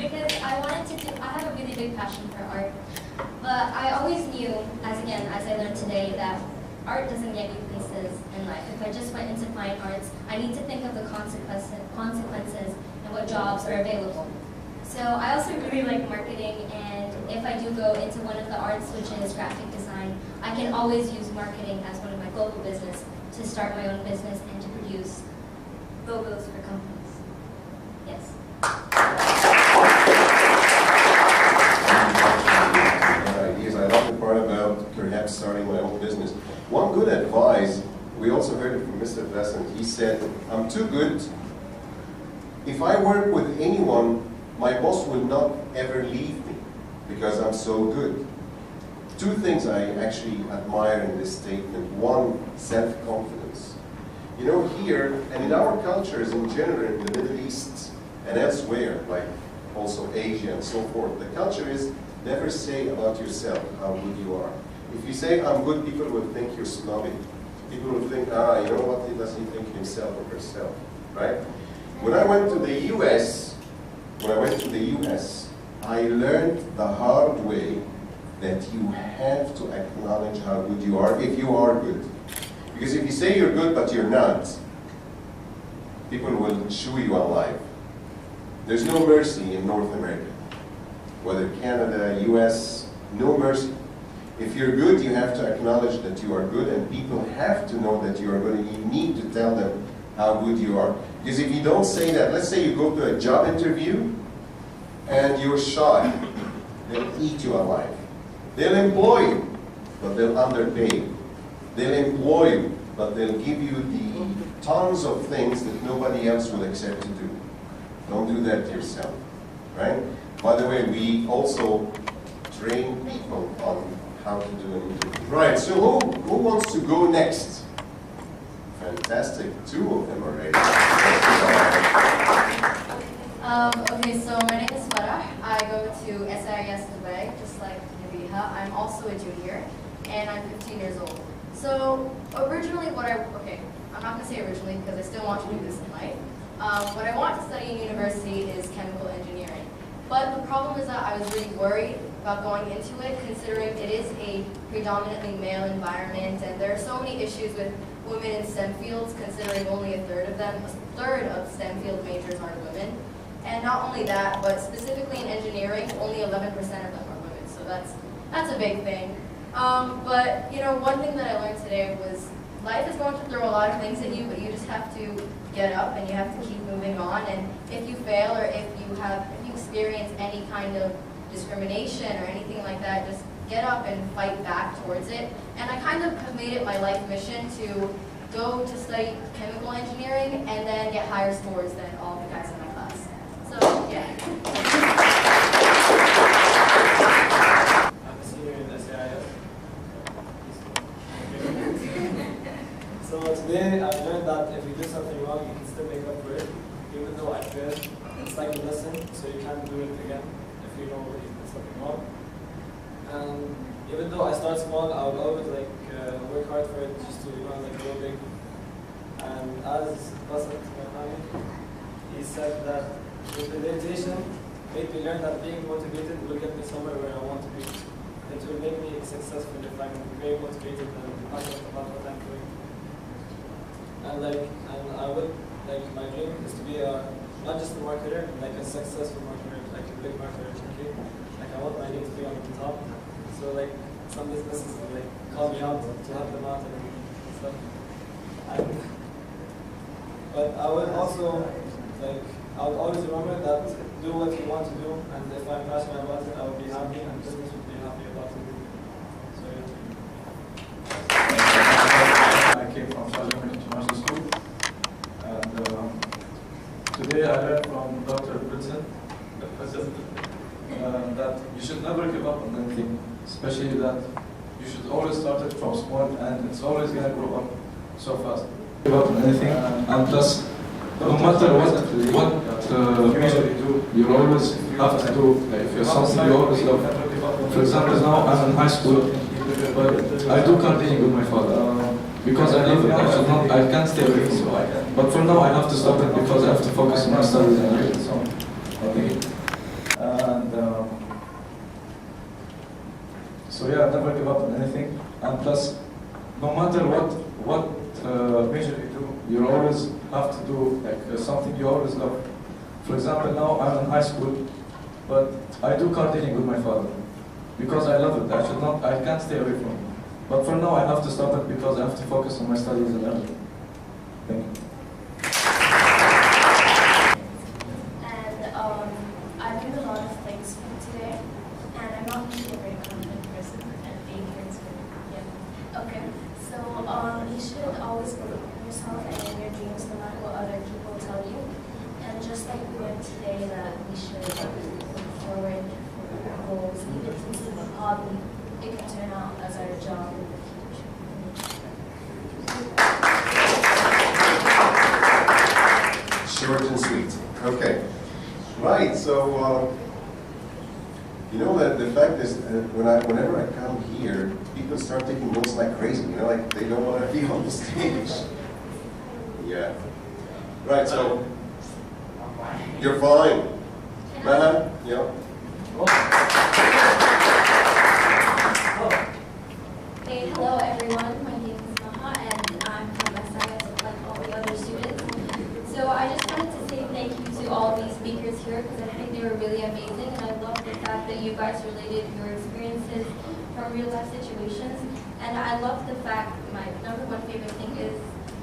because I have a really big passion for art. But I always knew, as I learned today, that art doesn't get you places in life. If I just went into fine arts, I need to think of the consequences and what jobs are available. So I also really like marketing, and if I do go into one of the arts, which is graphic design, I can always use marketing as one of my global business to start my own business and to produce logos for companies. Yes. Ideas. I love the part about perhaps starting my own business. One good advice, we also heard it from Mr. Pleasant. He said, I'm too good. If I work with anyone, my boss will not ever leave me because I'm so good. Two things I actually admire in this statement. One, self-confidence. You know, here and in our cultures in general, in the Middle East and elsewhere, like also Asia and so forth, the culture is never say about yourself how good you are. If you say I'm good, people will think you're snobby. People will think, you know what, does he think himself or herself, right? When I went to the US, I learned the hard way that you have to acknowledge how good you are if you are good. Because if you say you're good but you're not, people will chew you alive. There's no mercy in North America. Whether Canada, US, no mercy. If you're good, you have to acknowledge that you are good, and people have to know that you are good, and you need to tell them how good you are. Because if you don't say that, let's say you go to a job interview and you're shy, they'll eat you alive. They'll employ you, but they'll underpay you. They'll employ you, but they'll give you the tons of things that nobody else will accept to do. Don't do that to yourself, right? By the way, we also train people on how to do an interview. Right, so who wants to go next? Fantastic, two of them already. Okay, so my name is Farah. I go to SIS Dubai, just like Nabiha. I'm also a junior, and I'm 15 years old. So originally I'm not going to say originally because I still want to do this in life. What I want to study in university is chemical engineering. But the problem is that I was really worried about going into it, considering it is a predominantly male environment, and there are so many issues with women in STEM fields, considering only a third of STEM field majors are women. And not only that, but specifically in engineering, only 11% of them are women. So that's a big thing. But you know, one thing that I learned today was life is going to throw a lot of things at you, but you just have to get up and you have to keep moving on. And if you fail, or if you experience any kind of discrimination or anything like that, just get up and fight back towards it. And I kind of have made it my life mission to go to study chemical engineering and then get higher scores than all the guys in my class. So yeah. I'm a senior in SIS. So today I learned that if you do something wrong, you can still make up for it. Even though I failed, it's like a lesson, so you can't do it again if you know you did something wrong. And even though I start small, I will always work hard for it, just to go big. And as Maham, he said that with the meditation made me learn that being motivated will get me somewhere where I want to be. It will make me successful if I'm very motivated and passionate about what I'm doing. And I would my dream is to be not just a marketer, like a successful marketer, like a big marketer. Okay? Like I want my name to be on the top. So some businesses call me out to help them out and stuff. But I would also I would always remember that do what you want to do, and if I'm passionate about it, I would be happy, and business would be happy about it. So yeah. I came from Salomon International School, and today I learned from Dr. Brinson, that you should never give up on anything, especially that you should always start it from small, and it's always going to grow up so fast. Give up on anything, and plus, no matter what you always have to do. If you're something you always love. For example, now I'm in high school, but I do gardening with my father because I love it. I can't stay away from it. But for now, I have to stop it because I have to focus on my studies and everything. So, So yeah, never give up on anything. And plus, no matter what major you do, you always have to do like something you always love. For example, now I'm in high school, but I do car dealing with my father because I love it. I can't stay away from it. But for now, I have to stop it because I have to focus on my studies and everything. Thank you. I learned a lot of things from today, and I'm not usually a very confident person, and being here is good. Yeah. Okay. So you should always believe in yourself and in your dreams, no matter what other people tell you. And just like we learned today, that we should look forward for our goals, even if it's a hobby, it can turn out as our job in the future. Short and sweet. Okay. Right. So you know that the fact is, whenever I come here, people start taking notes like crazy. You know, like they don't want to be on the stage. Yeah. Right. So you're fine. Maham? Yeah. Hey, hello everyone. My name is Maha and I'm from SIS like all the other students. So I just wanted to say thank you to all these speakers here because I think they were really amazing, and I love the fact that you guys related your experiences from real life situations. And I love the fact, my number one favorite thing is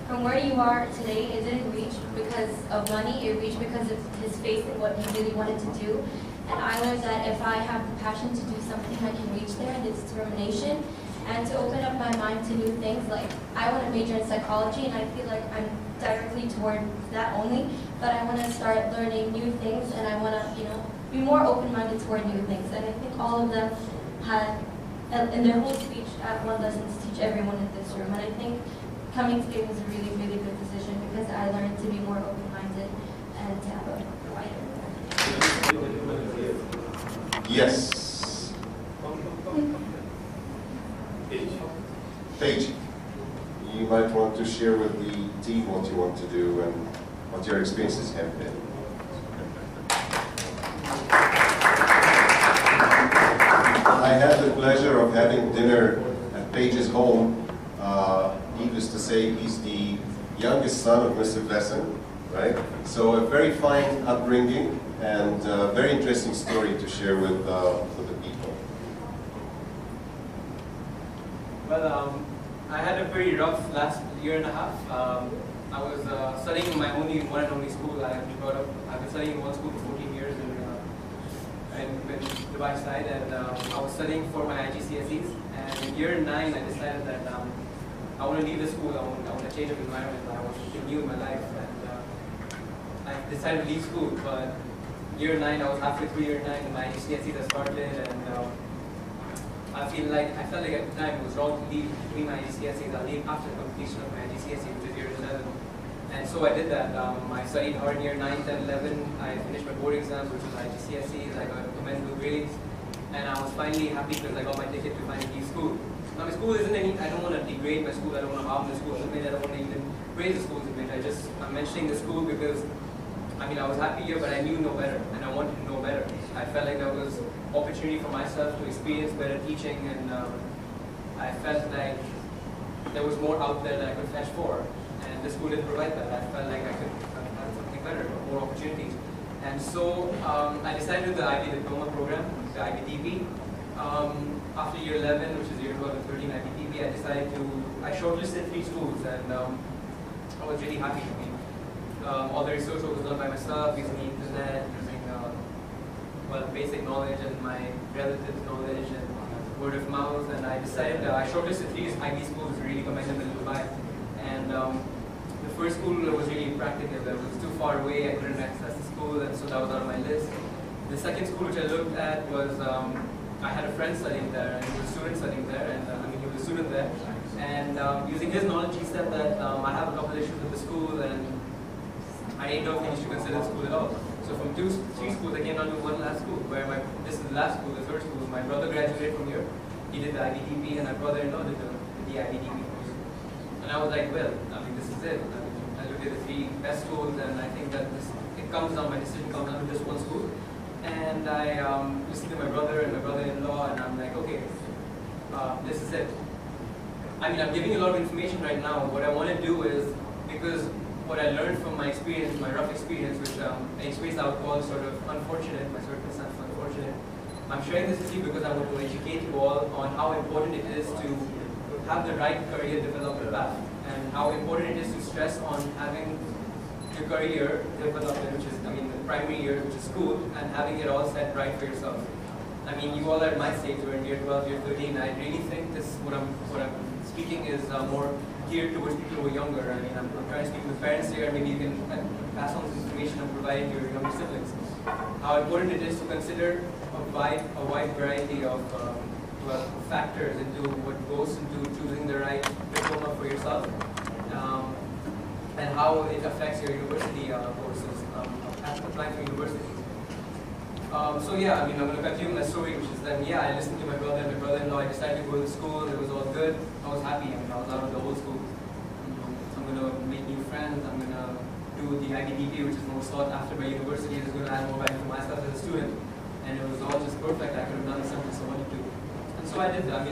from where you are today, it didn't reach because of money, it reached because of his faith and what he really wanted to do. And I learned that if I have the passion to do something, I can reach there, and it's determination. And to open up my mind to new things, like I want to major in psychology, and I feel like I'm directly toward that only, but I want to start learning new things, and I want to, be more open-minded toward new things. And I think all of them had, in their whole speech, at one lesson to teach everyone in this room. And I think coming today was a really, really good decision because I learned to be more open-minded and to have a wider. Yes. Paige, you might want to share with the team what you want to do and what your experiences have been. I had the pleasure of having dinner at Paige's home. Needless to say, he's the youngest son of Mr. Vesson, right? So a very fine upbringing and a very interesting story to share with the people. Well, I had a pretty rough last year and a half. I was studying in my one and only school. I've been studying in one school for 14 years in Dubai side, and I was studying for my IGCSEs. And in year 9, I decided that I want to leave the school. I want to change of environment. I want something new in my life, and I decided to leave school. But year 9, I was halfway through year 9, and my IGCSEs had started, and I felt like at the time it was wrong to leave between my GCSEs. I'll leave after completion of my GCSE, which is year 11. And so I did that. I studied hard in year 9, 10, 11. I finished my board exams, which was my GCSEs. I got commendable grades. And I was finally happy because I got my ticket to finally leave school. Now my school isn't any, I don't want to degrade my school, I don't want to harm the school. I don't want to even praise the school's image. I'm mentioning the school because, I was happy here, but I knew no better. And I wanted to know better. I felt like there was opportunity for myself to experience better teaching, and I felt like there was more out there that I could fetch for, and the school didn't provide that. I felt like I could have something better, more opportunities. And so I decided to do the IB diploma program, the IBDP. After year 11, which is year 12 and 13 IBDP, I shortlisted 3 schools, and I was really happy to be. All the research was done by myself, using the internet, using basic knowledge and my relatives' knowledge and word of mouth, and I decided I shortlisted 3 IB schools really commendable in Dubai. And the first school was really practical. It was too far away, I couldn't access the school, and so that was on my list. The second school which I looked at was, I had a friend studying there, and he was a student studying there, and he was a student there. And using his knowledge, he said that I have a couple issues with the school, and I didn't know if he should consider the school at all. So from 3 schools, I came down to one last school, where this is the last school, the third school. My brother graduated from here. He did the IBDP, and my brother-in-law did the IBDP. And I was like, well, this is it. I looked at the 3 best schools, and I think that my decision comes down to this one school. And I listened to my brother and my brother-in-law, and I'm like, okay, this is it. I mean, I'm giving you a lot of information right now. What I want to do is, because what I learned from my experience, my rough experience, which an experience I would call sort of unfortunate, my circumstance unfortunate, I'm sharing this with you because I want to educate you all on how important it is to have the right career development path, and how important it is to stress on having your career development, which is, I mean, the primary year, which is school, and having it all set right for yourself. I mean, you all are at my stage, we're in year 12, year 13. I really think this, what I'm speaking is more geared towards people who are younger. I mean, I'm trying to speak with parents here, maybe you can pass on this information and provide your younger siblings. How important it is to consider a wide variety of factors into what goes into choosing the right diploma for yourself, and how it affects your university courses, applying for universities. So yeah, I mean, I'm going to continue my story, which is that, yeah, I listened to my brother and my brother-in-law. I decided to go to school. It was all good. I was happy. I mean, I was out of the old school. I'm going to make new friends. I'm going to do the IBDP, which is more sought after by university. It's going to add more value to myself as a student. And it was all just perfect. I could have done something I wanted to. And so I did that.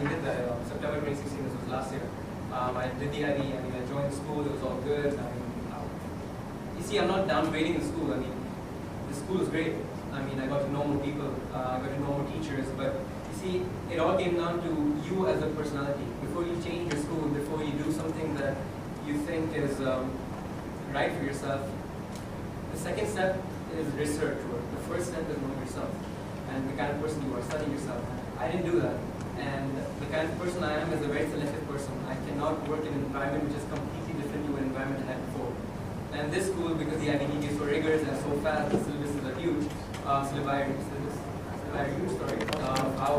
September 2016, this was last year. I did the IB. I mean, I joined the school. It was all good. I mean, you see, I'm not downgrading the school. I mean, the school is great. I mean, I got to know more people, I got to know more teachers, but you see, it all came down to you as a personality. Before you change your school, before you do something that you think is right for yourself, the second step is research work. The first step is know yourself and the kind of person you are, studying yourself. I didn't do that, and the kind of person I am is a very selective person. I cannot work in an environment which is completely different to an environment I had before. And this school, because the IBD is so rigorous and so fast, the syllabuses are huge. How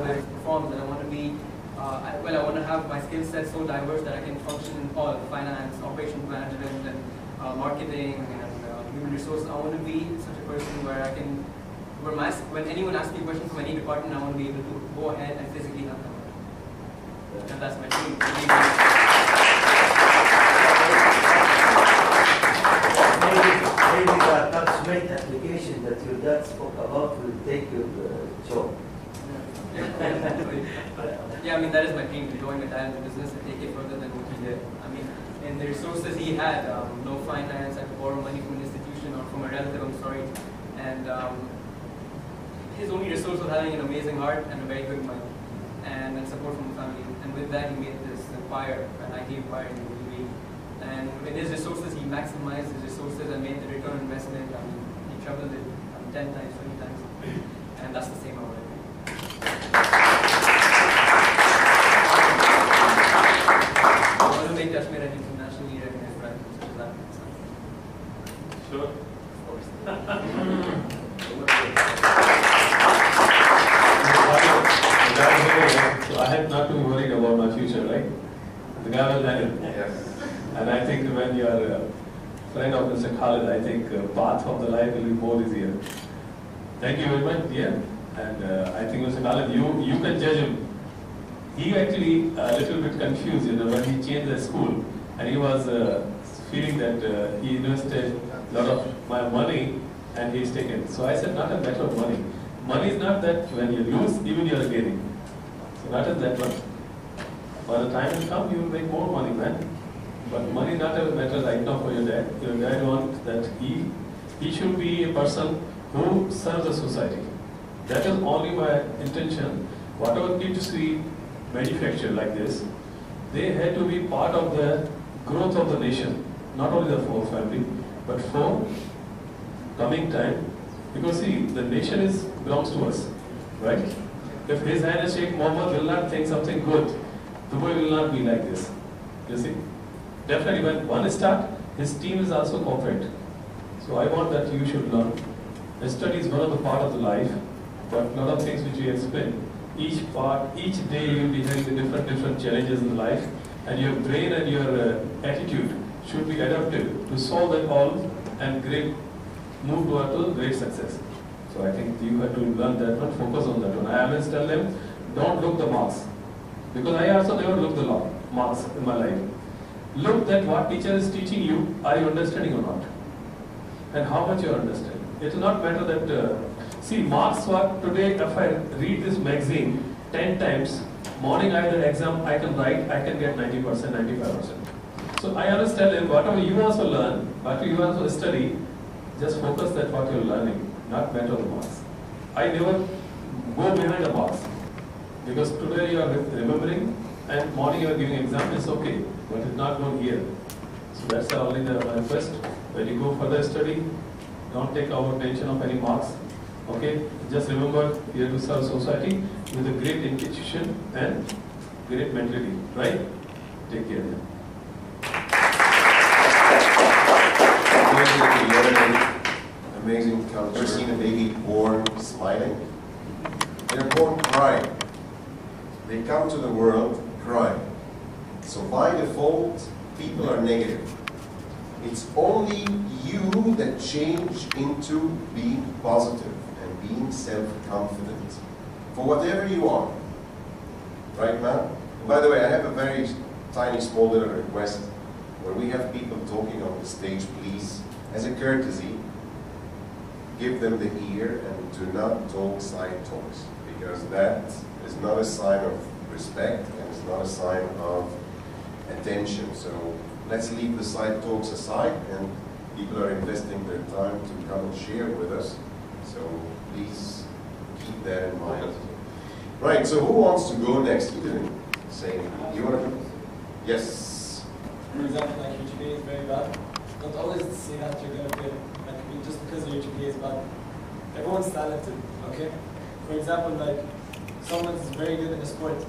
it performs, and I want to be, I want to have my skill set so diverse that I can function in all finance, operations management, and marketing, and human resources. I want to be such a person where I can, when anyone asks me a question from any department, I want to be able to go ahead and physically help them. And that's my dream. Maybe the tax-made application that your dad spoke about will take your job. Yeah, I mean, that is my dream, to join my dad in the business and take it further than what he did. I mean, in the resources he had, no finance, I could borrow money from an institution or from a relative, I'm sorry. And his only resource was having an amazing heart and a very good mind, and support from the family. And with that, he made this empire, an IT empire in the UAE. And with his resources, he maximized his resources and made the return on investment. I mean, he tripled it 10 times, 20 times. And that's the same I want to do. I want to make Kashmir an internationally recognized brand, such as that. Sure. Of course. So I had not to be worried about my future, right? The guy will handle. Yes. And I think when you are a friend of Mr. Khalid, I think path of the life will be more easier. Thank you very much, dear. And I think Mr. Khalid, you can judge him. He actually a little bit confused, when he changed the school, and he was feeling that he invested a lot of my money and he's taken. So I said, not a matter of money. Money is not that when you lose, even you are gaining. So not as that one. By the time will come, you will make more money, man. But money not a matter right now for your dad. Your dad wants that he should be a person who serves the society. That is only my intention. Whatever kids we manufacture like this, they had to be part of the growth of the nation. Not only the for family, but for coming time. Because see, the nation belongs to us, right? If His Highness Sheikh Mohammed will not think something good, Dubai will not be like this. You see? Definitely when one start, his team is also corporate. So I want that you should learn. The study is one of the part of the life, but a lot of things which we explain. Each day you will be having the different challenges in life, and your brain and your attitude should be adaptive to solve that all and move toward great success. So I think you have to learn that one, focus on that one. I always tell them, don't look the marks. Because I also never look the marks in my life. Look at what teacher is teaching you, are you understanding or not? And how much you are understanding. It will not matter that, see, marks what today, if I read this magazine 10 times, morning I had an exam, I can write, I can get 90%, 95%. So I always tell him, whatever you also learn, whatever you also study, just focus that what you're learning, not matter the marks. I never go behind the marks. Because today you are remembering, and morning you are giving exam, it's okay, but it's not going here. So that's only the request. When you go further study, don't take our tension of any marks. Okay, just remember you have to serve society with a great institution and great mentality, right? Take care. Amazing culture. Ever seen a baby born smiling? They're born crying. They come to the world crying. So by default, people are negative. It's only you that change into being positive and being self-confident for whatever you are. Right, Maham? By the way, I have a very tiny, small little request. When we have people talking on the stage, please, as a courtesy, give them the ear and do not talk side talks, because that is not a sign of respect and it's not a sign of attention. So let's leave the side talks aside, and people are investing their time to come and share with us. So please keep that in mind. Right, so who wants to go next? You didn't say anything. You want to go? Yes. For example, like your GPA is very bad. Don't always say that you're going to fail. Like, just because your GPA is bad. Everyone's talented, okay? For example, like, someone is very good in a sport,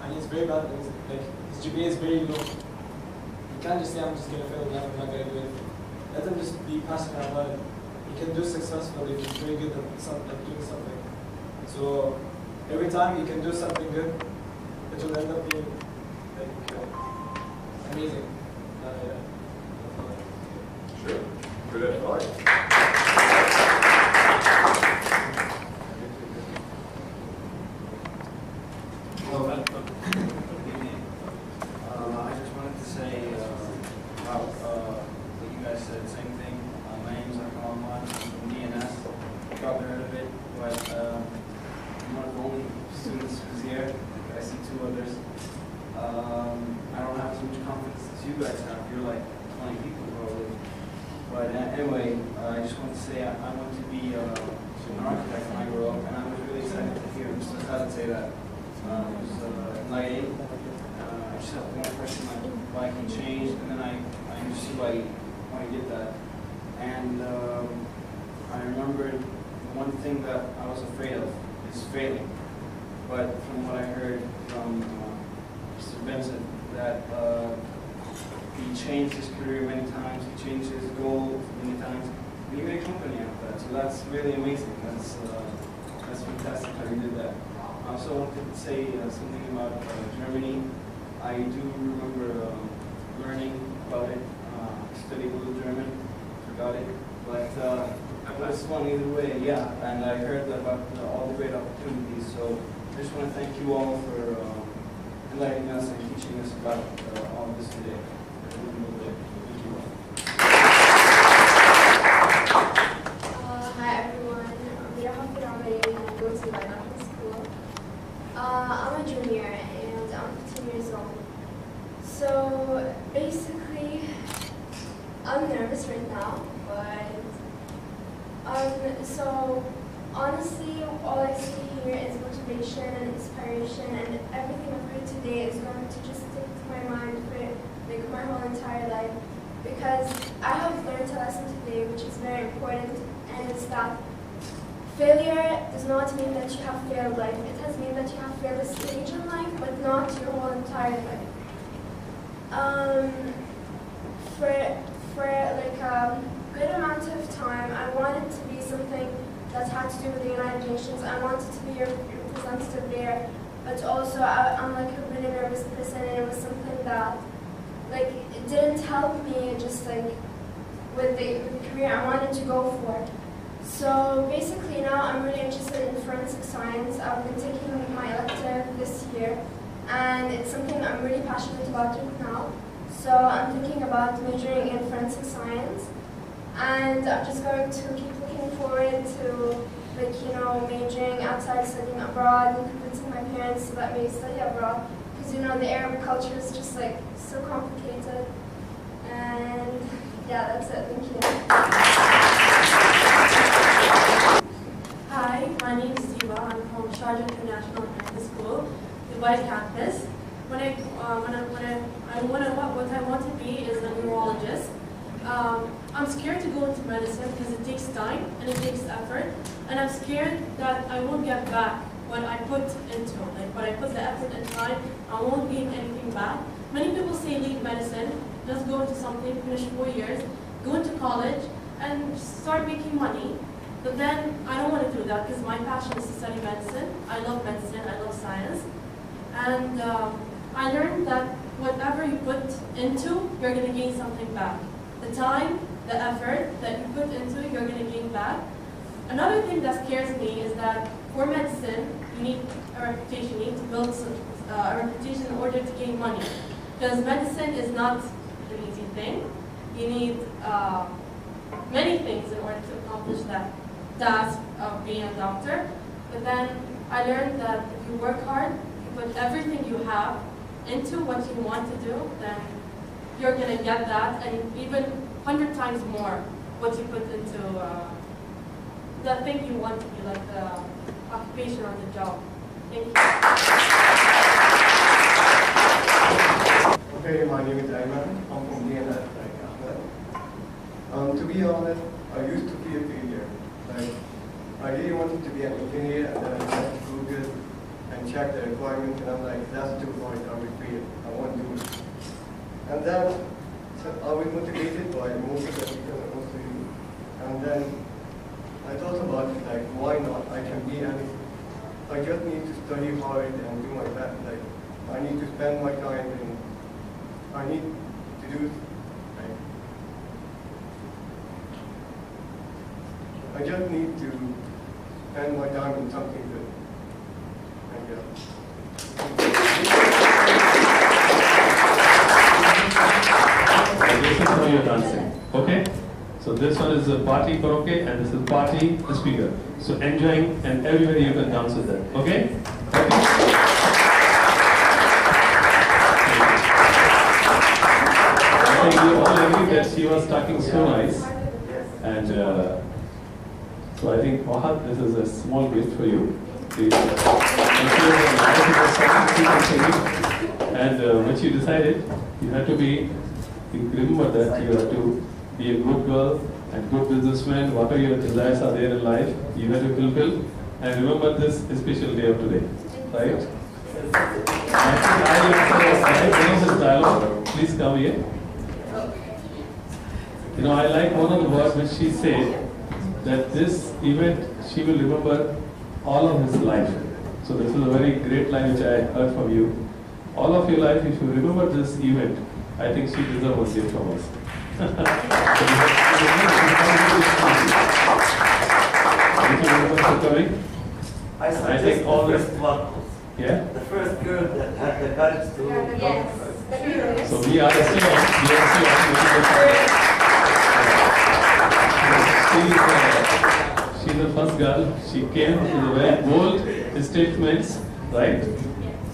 and he's very bad, and like, his GPA is very low. You can't just say, I'm just going to fail in life, I'm not going to do anything. Let him just be passionate about it. He can do successfully if he's very good at doing something. So, every time you can do something good, it will end up being like amazing. Sure. Good advice. Hello. Good evening. I just wanted to say about what you guys said, same thing. My name is Maham. I'm from DNS. You probably heard of it, but I'm one of the only students who's here. I see two others. I don't have as much confidence as you guys have. You're like 20 people probably. But anyway, I just want to say I want to be an architect when I grow up, and I was really excited to hear Mr. Khaled say that. It was lighting. I just have one question, like why he changed, and then I understood why he did that. And I remembered one thing that I was afraid of is failing. But from what I heard from Mr. Benson, that he changed his career many times, he changed his goals many times, and he made a company out of that. So that's really amazing. That's fantastic how he did that. I also wanted to say something about Germany. I do remember learning about it, studied a little German, forgot it, but it was fun either way, yeah. And I heard about all the great opportunities. So I just want to thank you all for enlightening us and teaching us about all of this today. Thank you. Hi everyone, I go to Maham School. I'm a junior and I'm 15 years old. So basically, I'm nervous right now, but so honestly, all I see here is motivation and inspiration, and everything I've heard today is going to just stick to my mind for like my whole entire life, because I have learned a lesson today which is very important, and it's that failure does not mean that you have failed life. It has meant that you have failed a stage in life, but not your whole entire life. For like a good amount of time, I wanted to be something that had to do with the United Nations. I wanted to be a representative there, but also I'm like a really nervous person, and it was something that like it didn't help me just like with the career I wanted to go for. So basically now I'm really interested in forensic science. I've been taking my elective this year, and it's something I'm really passionate about right now. So I'm thinking about majoring in forensic science, and I'm just going to keep looking forward to like, you know, majoring outside, studying abroad, and convincing my parents to let me study abroad. Because, you know, the Arab culture is just like so complicated. And yeah, that's it. Thank you. Hi, my name is Siva. I'm from Sharjah International High School, Dubai campus. What I want to be is a neurologist. I'm scared to go into medicine because it takes time and it takes effort, and I'm scared that I won't get back what I put into, like what I put the effort and time. I won't get anything back. Many people say leave medicine, just go into something, finish 4 years, go into college, and start making money. But then I don't want to do that because my passion is to study medicine. I love medicine, I love science. And I learned that whatever you put into, you're going to gain something back. The time, the effort that you put into, you're going to gain back. Another thing that scares me is that for medicine, you need a reputation. You need to build a reputation in order to gain money. Because medicine is not an easy thing. You need many things in order to accomplish that task of being a doctor. But then I learned that if you work hard, you put everything you have into what you want to do, then you're going to get that, and even 100 times more what you put into the thing you want to be, like the occupation or the job. Thank you. Okay, my name is Ayman. I'm from DNS, like Ahmed. To be honest, I used to be a failure. Like, I really wanted to be an engineer, and then I went to Google and checked the requirements, and I'm like, that's too hard, I will fail, I won't do it. And then I was motivated by most of the people and also you. And then I thought about it, like, why not? I can be anything. I just need to study hard and do my best. Like, I need to spend my time and I need to do, like, I just need to spend my time in something good. And Listen how you're dancing. Okay? So this one is a party karaoke and this is party speaker. So enjoying and everybody you can dance with that. Okay? I think you all agree that she was talking so nice. And so I think Maham, this is a small gift for you. Please. And what you decided, you had to be, remember that you have to be a good girl and good businessman. Whatever your desires are there in life, you have to fulfill. And remember this special day of today, right? I think this dialogue. Please come here. You know, I like one of the words which she said, that this event she will remember all of his life. So this is a very great line which I heard from you. All of your life, if you remember this event, I think she deserves a gift from us. Thank you very much for coming. I think all the this. first one. Yeah? The first girl that had the courage to Yes. So we are still on. We are still on. She's the first girl. She came with a very bold statements, right?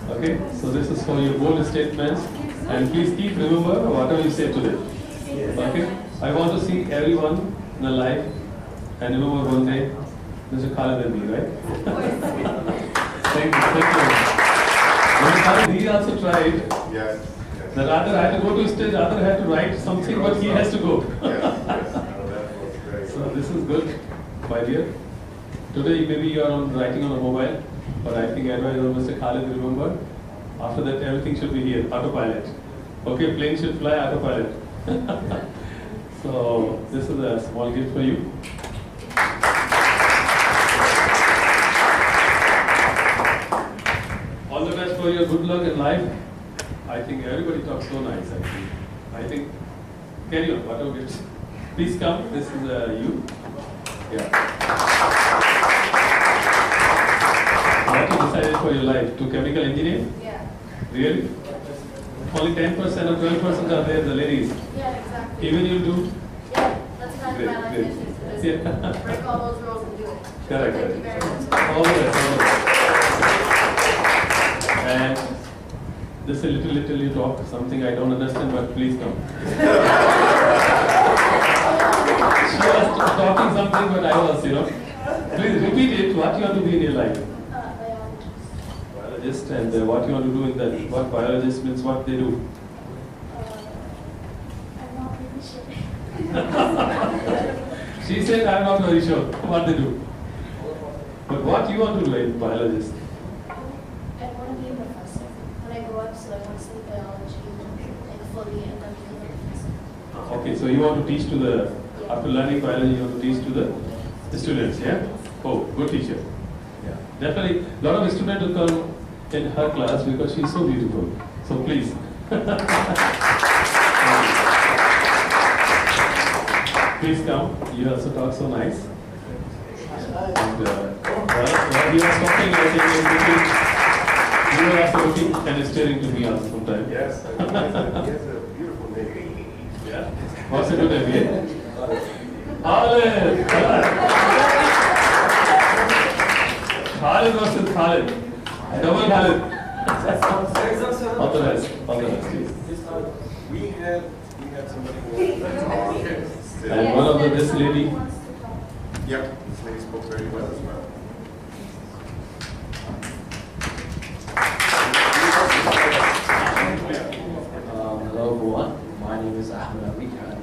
Okay. So this is for your bold statements, and please keep remember whatever you say today. Okay. I want to see everyone in a life, and remember one day, Mr. Khalid and me, right? Thank you. He also tried. Yes. The other had to go to stage, other had to write something, but he has to go. So this is good, my dear. Today maybe you are writing on a mobile, but I think advice of Mr. Khalid, remember, after that everything should be here, autopilot. Okay, plane should fly autopilot. So this is a small gift for you. All the best for your good luck in life. I think everybody talks so nice actually. I think, carry on, whatever gifts. Please come, this is you. Yeah. What you decided for your life? To chemical engineer? Yeah. Really? Only 10% or 12% are there, the ladies. Yeah, exactly. Even you do? Yeah, that's kind of Great, my life great. mission, to just Yeah. break all those rules and do it. Correct. Thank you very much. All the best, all the best. And this is a little you talk, something I don't understand, but please come. She was talking something, but I was, Please repeat it, what you want to be in your life. Biologist. Biologist, and what you want to do in that. What biologist means, what they do. I'm not really sure. She said, I'm not very sure what they do. But what you want to do in biologist? I want to be a professor. When I grow up, so I want to study biology like fully and then be a professor. Okay, so you want to teach to the, after learning biology, you want to teach to the students, yeah? Oh, good teacher. Yeah. Definitely, a lot of students will come in her class because she's so beautiful. So please. Please come. You also talk so nice. And while you are talking, I think you are also looking and staring to me also sometimes. Yes, he has a beautiful name. Yeah. What's a good name? Khalid! Khalid versus Khalid. Double Khalid. All the best. All the best, please. We had somebody who And one of this lady. Yep, this lady spoke very well as well. Hello everyone, my name is Ahmed Ali and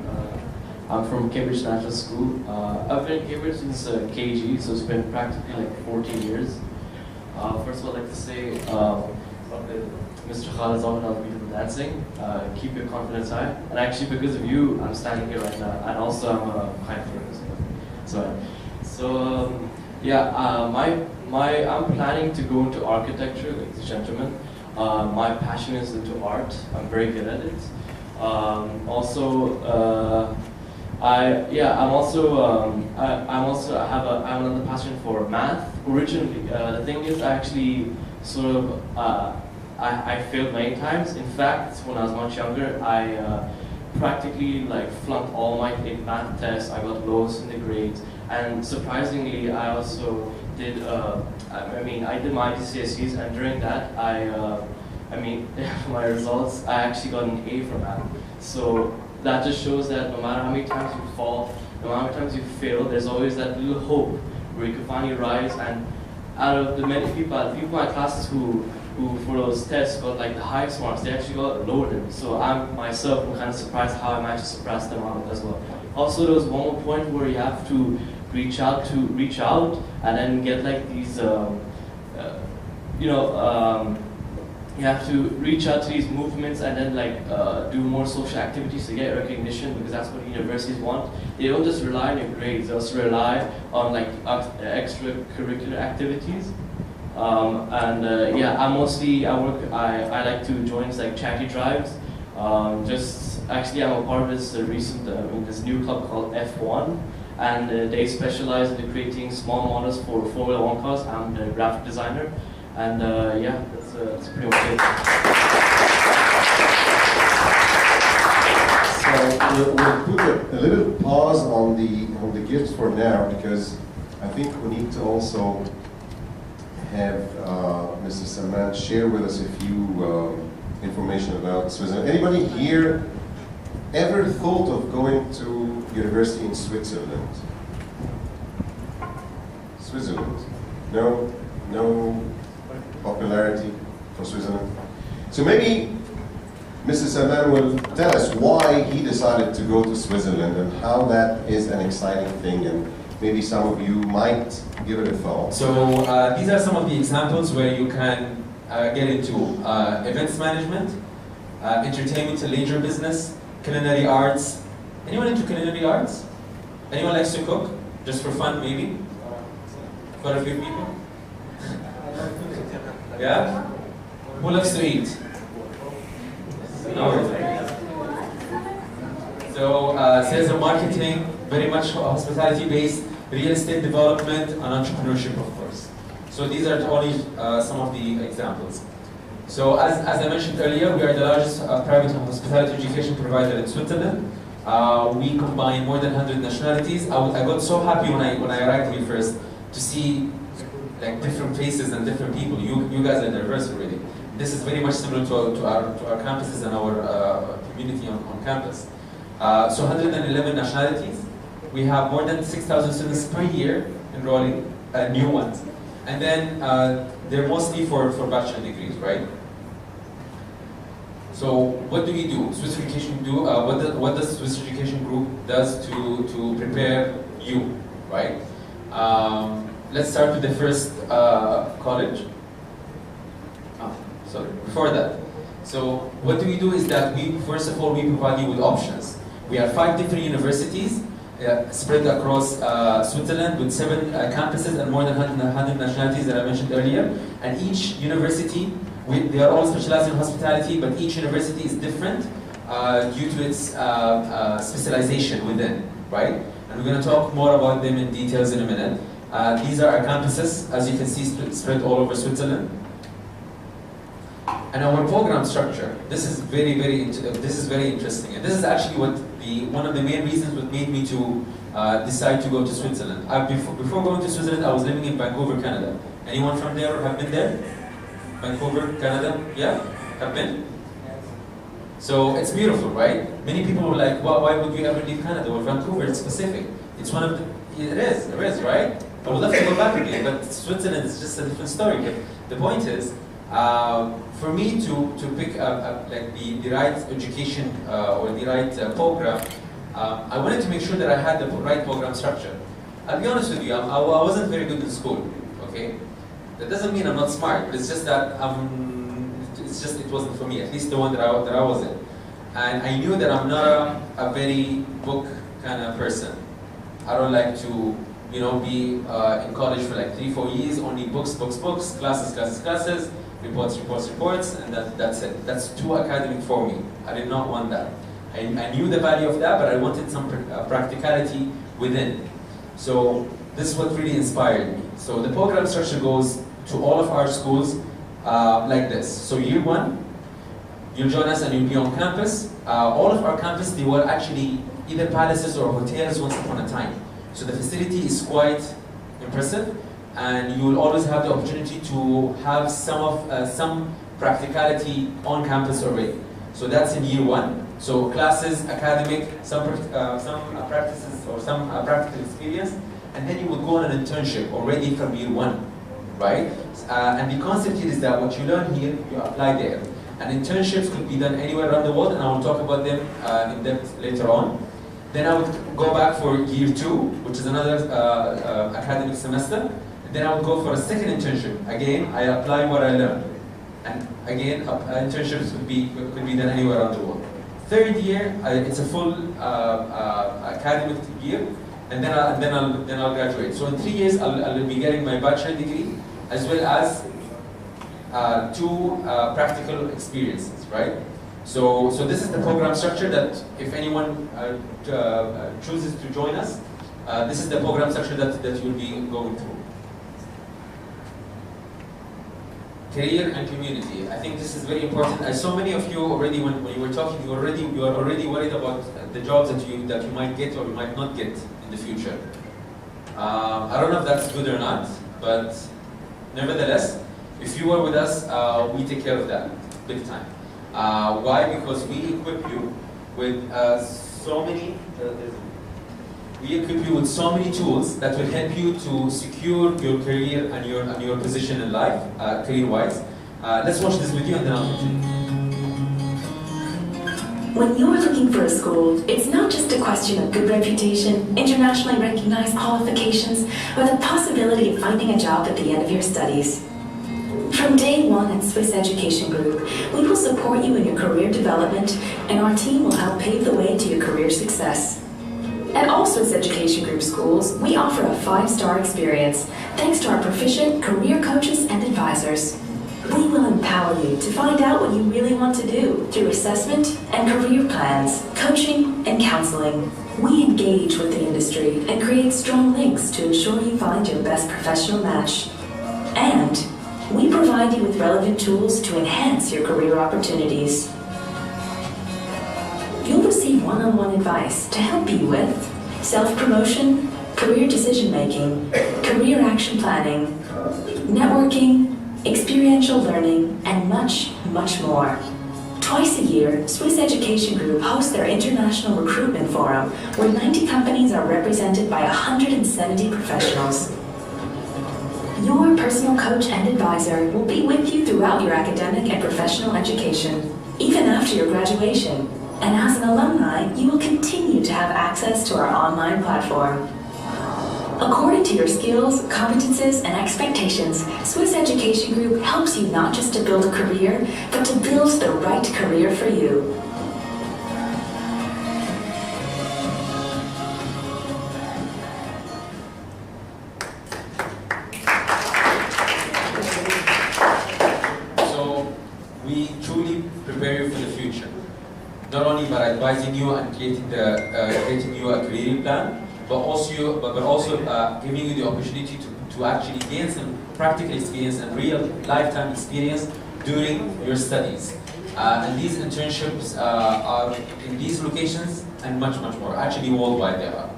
I'm from Cambridge National School. I've been in Cambridge since KG, so it's been practically like 14 years. First of all, I'd like to say, Mr. Khalid Zaman, I'll be dancing. Keep your confidence high. And actually, because of you, I'm standing here right now. And also, I'm a high famous. So I'm planning to go into architecture, ladies and gentlemen. My passion is into art. I'm very good at it. I'm another passion for math. Originally, the thing is, I actually sort of I failed many times. In fact, when I was much younger, I practically flunked all my math tests. I got lows in the grades, and surprisingly, I also did. I did my GCSEs, and during that, my results, I actually got an A for math. So that just shows that no matter how many times you fall, no matter how many times you fail, there's always that little hope where you can finally rise. And out of the many people in my classes who for those tests got the highest marks, they actually got lower than me. So I'm myself kind of surprised how I managed to suppress them out as well. Also, there was one more point where you have to reach out and then get these, you have to reach out to these movements and then do more social activities to get recognition, because that's what universities want. They don't just rely on your grades, they also rely on extracurricular activities. I like to join charity drives. I'm a part of this this new club called F1, and they specialize in creating small models for Formula 1 cars. I'm the graphic designer, and that's pretty much it. So we'll put a little pause on the gifts for now, because I think we need to also have Mr. Salman share with us a few information about Switzerland. Anybody here ever thought of going to university in Switzerland? Switzerland? No popularity for Switzerland? So maybe Mr. Salman will tell us why he decided to go to Switzerland and how that is an exciting thing, and maybe some of you might give it a thought. So these are some of the examples where you can get into events management, entertainment and leisure business, culinary arts. Anyone into culinary arts? Anyone likes to cook? Just for fun, maybe? Quite a few people? Yeah? Who loves to eat? No. So sales and marketing, very much hospitality based, real estate development, and entrepreneurship, of course. So these are only some of the examples. So as I mentioned earlier, we are the largest private hospitality education provider in Switzerland. We combine more than 100 nationalities. I got so happy when I arrived here first. to see like different faces and different people. You guys are diverse already. This is very much similar to our campuses and our community on campus. So 111 nationalities. We have more than 6,000 students per year enrolling, new ones. And then they're mostly for bachelor degrees, right? So what do we do? Swiss Education do, what does Swiss Education Group does to prepare you, right? Let's start with the first college. Sorry, before that. So what do we do is that first of all, we provide you with options. We have 5 different universities spread across Switzerland with 7 campuses and more than 100 nationalities that I mentioned earlier. And each university, they are all specialized in hospitality, but each university is different due to its specialization within, right? And we're going to talk more about them in details in a minute. These are our campuses, as you can see, spread all over Switzerland. And our program structure, this is very interesting. And this is actually one of the main reasons what made me to decide to go to Switzerland. Before going to Switzerland, I was living in Vancouver, Canada. Anyone from there or have been there? Vancouver, Canada? Yeah? Have been? So it's beautiful, right? Many people were like, well, why would you ever leave Canada or Vancouver? It's Pacific. It's one of the, it is, right? I would love to go back again, but Switzerland is just a different story. But the point is, for me to pick like the right education or the right program, I wanted to make sure that I had the right program structure. I'll be honest with you, I wasn't very good in school, okay? That doesn't mean I'm not smart, but it's just that it wasn't for me, at least the one that I was in. And I knew that I'm not a very book kind of person. I don't like to, you know, be in college for like 3-4 years, only books, classes, reports, and that's it. That's too academic for me. I did not want that. I knew the value of that, but I wanted some practicality within. So this is what really inspired me. So the program structure goes to all of our schools like this. So year 1, you'll join us and you'll be on campus. All of our campus, they were actually either palaces or hotels once upon a time. So the facility is quite impressive, and you will always have the opportunity to have some practicality on campus already. So that's in year 1. So classes, academic, some practices or some practical experience, and then you will go on an internship already from year 1, right? And the concept here is that what you learn here, you apply there. And internships could be done anywhere around the world, and I will talk about them in depth later on. Then I would go back for year 2, which is another academic semester. Then I would go for a second internship. Again, I apply what I learned. And again, internships could be done anywhere around the world. Third year, it's a full academic year, and then I'll graduate. So in 3 years, I'll be getting my bachelor degree, as well as 2 practical experiences, right? So this is the program structure that if anyone chooses to join us, this is the program structure that you'll be going through. Career and community. I think this is very important. I saw many of you already when you were talking. You are already worried about the jobs that you might get or you might not get in the future. I don't know if that's good or not, but nevertheless, if you are with us, we take care of that big time. Why? Because we equip you with so many. We equip you with so many tools that will help you to secure your career and your position in life, career-wise. Let's watch this video and then I'll continue. When you're looking for a school, it's not just a question of good reputation, internationally recognized qualifications, or the possibility of finding a job at the end of your studies. From day 1 at Swiss Education Group, we will support you in your career development, and our team will help pave the way to your career success. At all Swiss Education Group schools, we offer a 5-star experience thanks to our proficient career coaches and advisors. We will empower you to find out what you really want to do through assessment and career plans, coaching and counseling. We engage with the industry and create strong links to ensure you find your best professional match. And we provide you with relevant tools to enhance your career opportunities. You'll receive one-on-one advice to help you with self-promotion, career decision-making, career action planning, networking, experiential learning, and much, much more. Twice a year, Swiss Education Group hosts their International Recruitment Forum, where 90 companies are represented by 170 professionals. Your personal coach and advisor will be with you throughout your academic and professional education, even after your graduation. And as an alumni, you will continue to have access to our online platform. According to your skills, competences, and expectations, Swiss Education Group helps you not just to build a career, but to build the right career for you. So, we truly prepare you for the future. Not only by advising you and creating you a career plan, but also giving you the opportunity to actually gain some practical experience and real lifetime experience during your studies. And these internships are in these locations and much, much more. Actually, worldwide they are.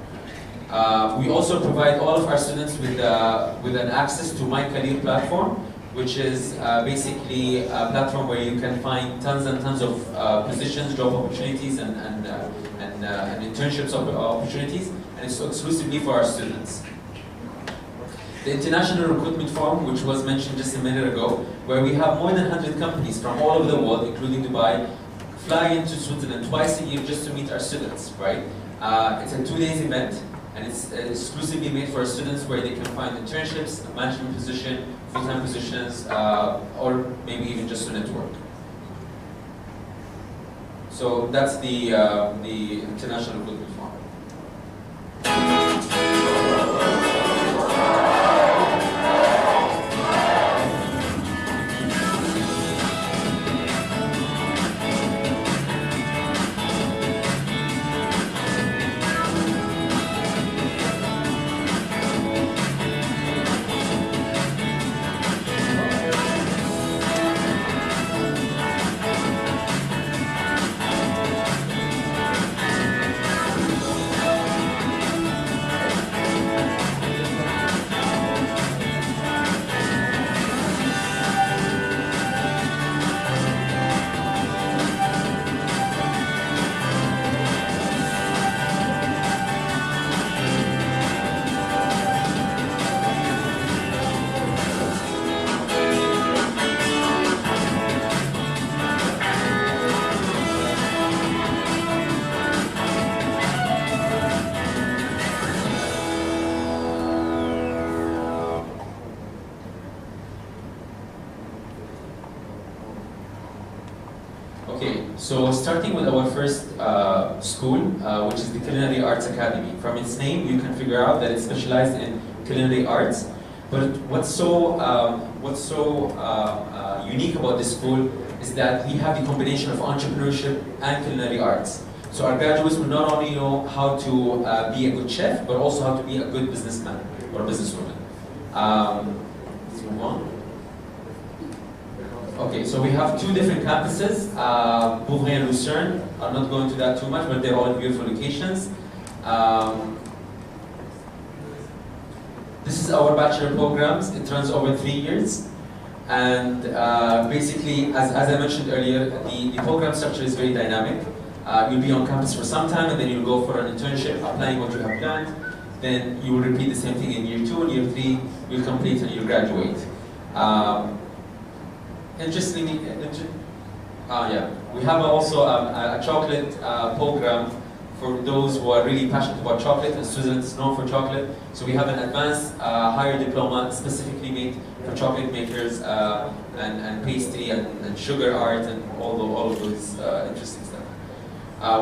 We also provide all of our students with an access to My Career platform, which is basically a platform where you can find tons and tons of positions, job opportunities, and internships opportunities, and it's exclusively for our students. The International Recruitment Forum, which was mentioned just a minute ago, where we have more than 100 companies from all over the world, including Dubai, fly into Switzerland twice a year just to meet our students, right? It's a 2-day event, and it's exclusively made for our students where they can find internships, a management position, full-time positions, or maybe even just to network. So that's the International Recruitment Forum. So starting with our first school, which is the Culinary Arts Academy. From its name, you can figure out that it's specialized in culinary arts. But what's so unique about this school is that we have the combination of entrepreneurship and culinary arts. So our graduates will not only know how to be a good chef, but also how to be a good businessman or businesswoman. Let's move on. Okay, so we have two different campuses, Bouvray and Lucerne. I'm not going to that too much, but they're all in beautiful locations. This is our bachelor programs. It runs over 3 years. And basically, as I mentioned earlier, the program structure is very dynamic. You'll be on campus for some time, and then you'll go for an internship, applying what you have planned. Then you will repeat the same thing in year 2, and year 3, you'll complete and you'll graduate. Interestingly, we have also a chocolate program for those who are really passionate about chocolate, and Switzerland is known for chocolate. So we have an advanced higher diploma specifically made for chocolate makers and pastry and sugar art and all of those interesting stuff.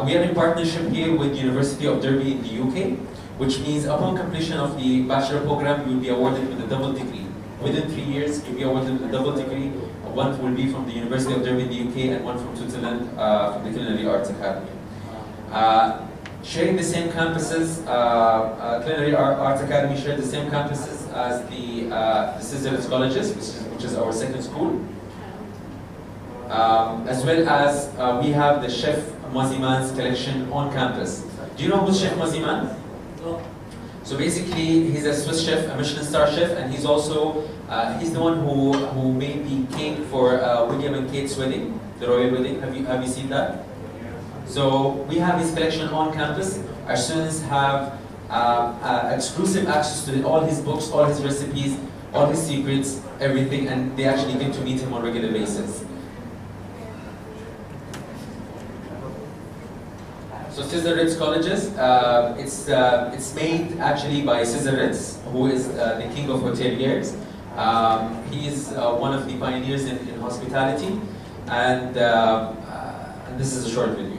We are in partnership here with the University of Derby in the UK, which means upon completion of the bachelor program, you will be awarded with a double degree. Within 3 years, you'll be awarded with a double degree. One will be from the University of Derby in the UK and one from Switzerland from the Culinary Arts Academy. Sharing the same campuses, Culinary Arts Academy shared the same campuses as the Sizzles Colleges, which is our second school. As well as we have the Chef Moziman's collection on campus. Do you know who's Chef Moziman? No. So basically, he's a Swiss chef, a Michelin star chef, and he's also he's the one who made the cake for William and Kate's wedding, the royal wedding. Have you seen that? So we have his collection on campus. Our students have exclusive access to all his books, all his recipes, all his secrets, everything, and they actually get to meet him on a regular basis. So Cesar Ritz Colleges, it's made actually by Cesar Ritz, who is the king of hoteliers. He is one of the pioneers in hospitality, and this is a short video.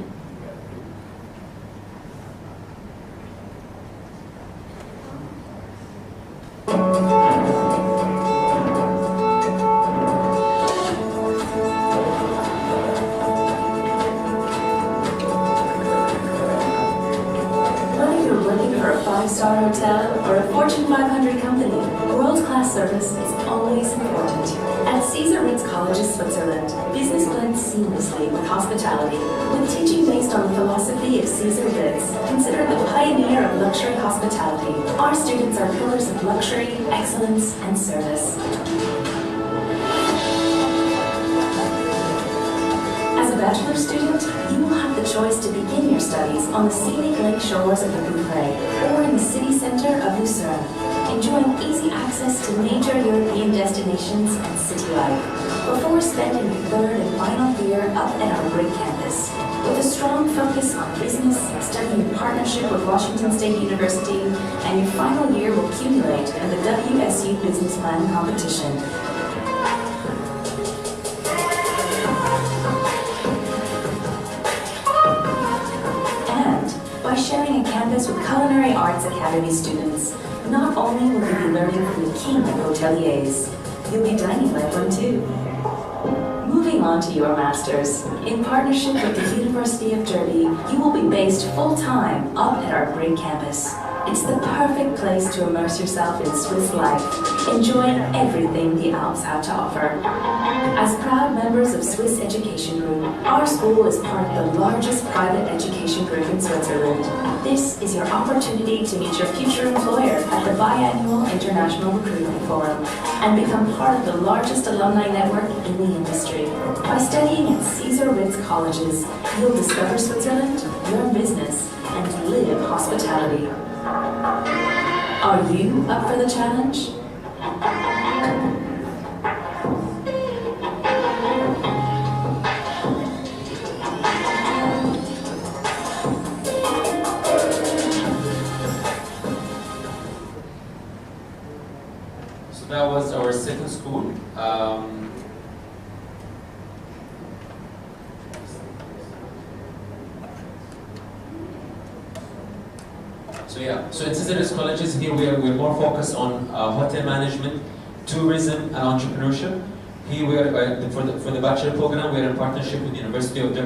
Five-star hotel or a Fortune 500 company, world-class service is always important. At Cesar Ritz Colleges, Switzerland, business blends seamlessly with hospitality, with teaching based on the philosophy of Cesar Ritz, considered the pioneer of luxury hospitality. Our students are pillars of luxury, excellence, and service. As a bachelor student, you will have the choice to begin your studies on the scenic lake shores of the Bouffray or in the city center of Lucerne, enjoying easy access to major European destinations and city life, before spending your third and final year up at our great campus. With a strong focus on business, studying in partnership with Washington State University, and your final year will accumulate in the WSU Business Plan competition. By sharing a campus with Culinary Arts Academy students, not only will you be learning from the king of hoteliers, you'll be dining like one too. Moving on to your masters, in partnership with the University of Derby, you will be based full-time up at our great campus. It's the perfect place to immerse yourself in Swiss life, enjoying everything the Alps have to offer. As proud members of Swiss Education Group, our school is part of the largest private education group in Switzerland. This is your opportunity to meet your future employer at the biannual International Recruitment Forum and become part of the largest alumni network in the industry. By studying at Cesar Ritz Colleges, you'll discover Switzerland, learn business, and live hospitality. Are you up for the challenge? So that was our second school. So in Cesar Ritz Colleges here we're more focused on hotel management, tourism, and entrepreneurship. Here we are for the bachelor program. We are in partnership with the University of the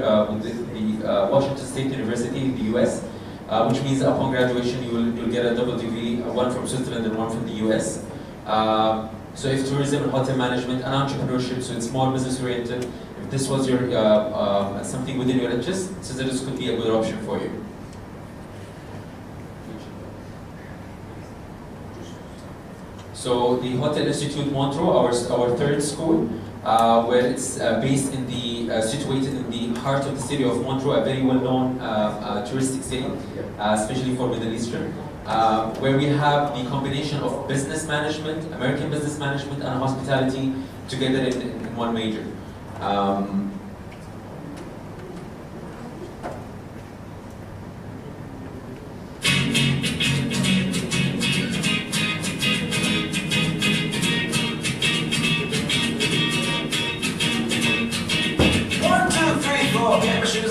Washington State University in the U.S., which means upon graduation you'll get a double degree, one from Switzerland and one from the U.S. So if tourism and hotel management and entrepreneurship, so it's more business oriented. If this was your something within your interest, Cesar Ritz could be a good option for you. So the Hotel Institute Montreux, our third school, where it's based in the situated in the heart of the city of Montreux, a very well-known touristic city, especially for Middle Eastern, where we have the combination of business management, American business management, and hospitality together in one major.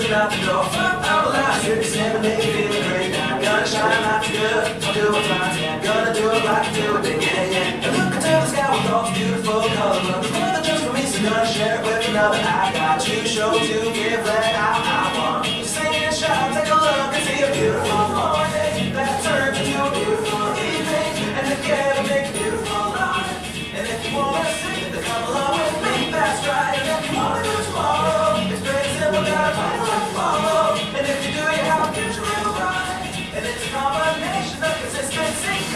Out the door, 5 hour life, 37, make you feeling great. I'm gonna shine like you good, I'll do it right, I'm gonna do it like you do it, yeah, yeah. I look into the sky with all the beautiful colors, but the one that just for me, so gonna share it with another. I got two shows to give that I want. Sing and shout, take a look and see a beautiful morning that turns into a beautiful evening, and together make a beautiful night. And if you wanna sing it, then come along with me, that's right. And if you wanna do it tomorrow, it's very simple, gotta find a follow. And if you do, you have a future real bright. And it's a combination of consistency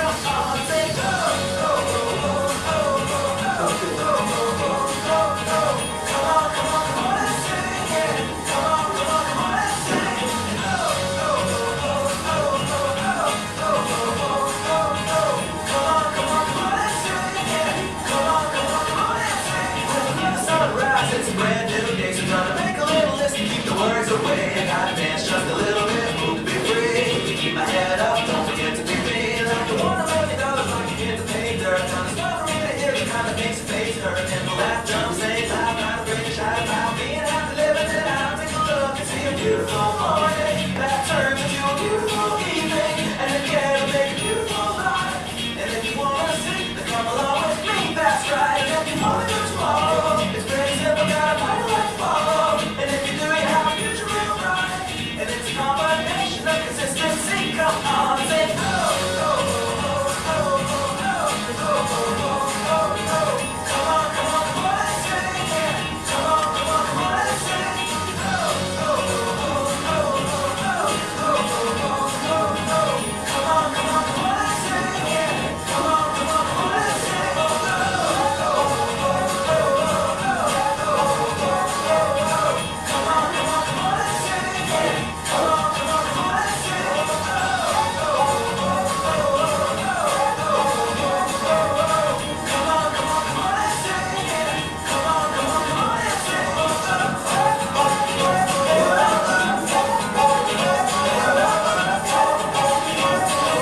Laugh, jump, say, loud, not afraid to shout about being happy, living it out. Take a look and see a beautiful morning that turns into a beautiful evening, and then it'll make a beautiful life. And if you wanna see, then come along with me, that's right. And if you wanna do tomorrow, it's pretty simple, got a mighty life to follow. And if you do, you have a future real bright. And it's a combination of consistency. Come on and say, oh, oh, oh, oh, oh, oh, oh, oh, oh, oh. Come on, come on, come on and sing, yeah. Come on, come on, come on and sing. Oh, oh, oh, oh, oh, oh, oh, oh, oh, oh, oh. Come on, come on, come on and sing, yeah. Come on, come on, come on and sing.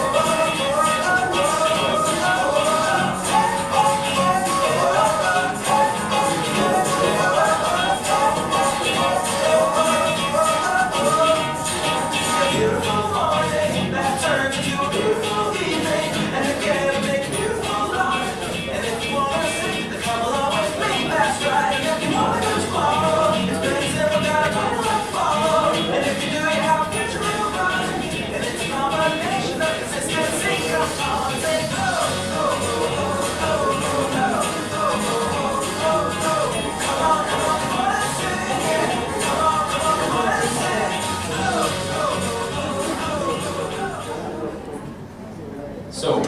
Oh, oh, oh, oh, oh, oh, oh, oh, oh. Come on, come on, come on and sing, yeah. Come on, come on, come on and sing. So,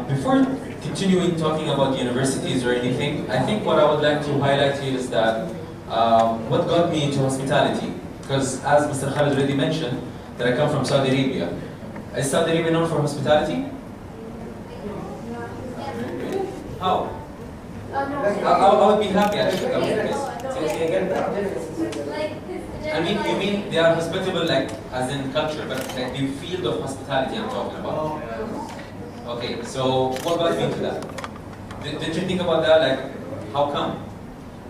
before continuing talking about universities or anything, I think what I would like to highlight here is that what got me into hospitality, because as Mr. Khalid already mentioned, that I come from Saudi Arabia. Is Saudi Arabia known for hospitality? How? I would be happy actually. I mean, you mean they are hospitable like as in culture, but like the field of hospitality I'm talking about. Okay, so what got me to that? Did you think about that? Like, how come?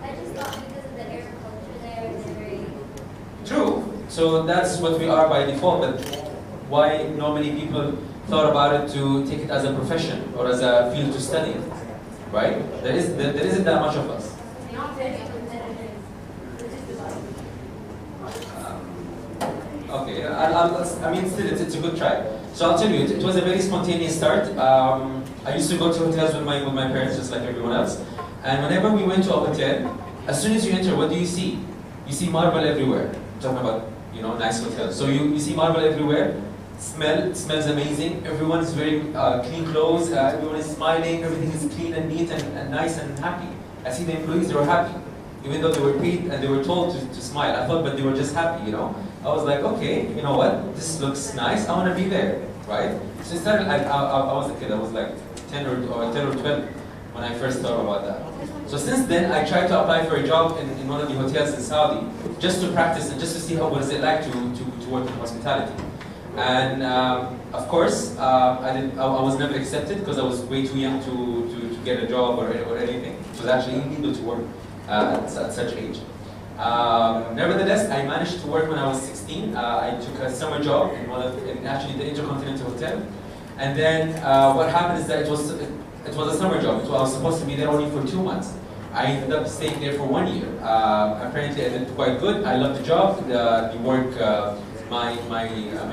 I just thought because of the Arab culture there, it's very... True. So that's what we are by default, but why normally people thought about it to take it as a profession or as a field to study, right? There isn't that much of us. Okay, I mean, still, it's a good try. So I'll tell you, it was a very spontaneous start. I used to go to hotels with my parents, just like everyone else. And whenever we went to a hotel, as soon as you enter, what do you see? You see marble everywhere. I'm talking about, you know, nice hotels. So you see marble everywhere. It smells amazing. Everyone is wearing clean clothes. Everyone is smiling. Everything is clean and neat and nice and happy. I see the employees, they were happy. Even though they were paid and they were told to smile. I thought, but they were just happy, you know. I was like, okay, you know what? This looks nice. I want to be there, right? So it started, I was a kid. I was like 10 or 12 when I first thought about that. So since then, I tried to apply for a job in one of the hotels in Saudi, just to practice and just to see what is it like to work in hospitality. And of course, I was never accepted because I was way too young to get a job or anything. It was actually illegal to work at such age. Nevertheless, I managed to work when I was 16. I took a summer job in actually the Intercontinental Hotel. And then what happened is that it was a summer job. I was supposed to be there only for 2 months. I ended up staying there for 1 year. Apparently I did quite good. I loved the job, the work. My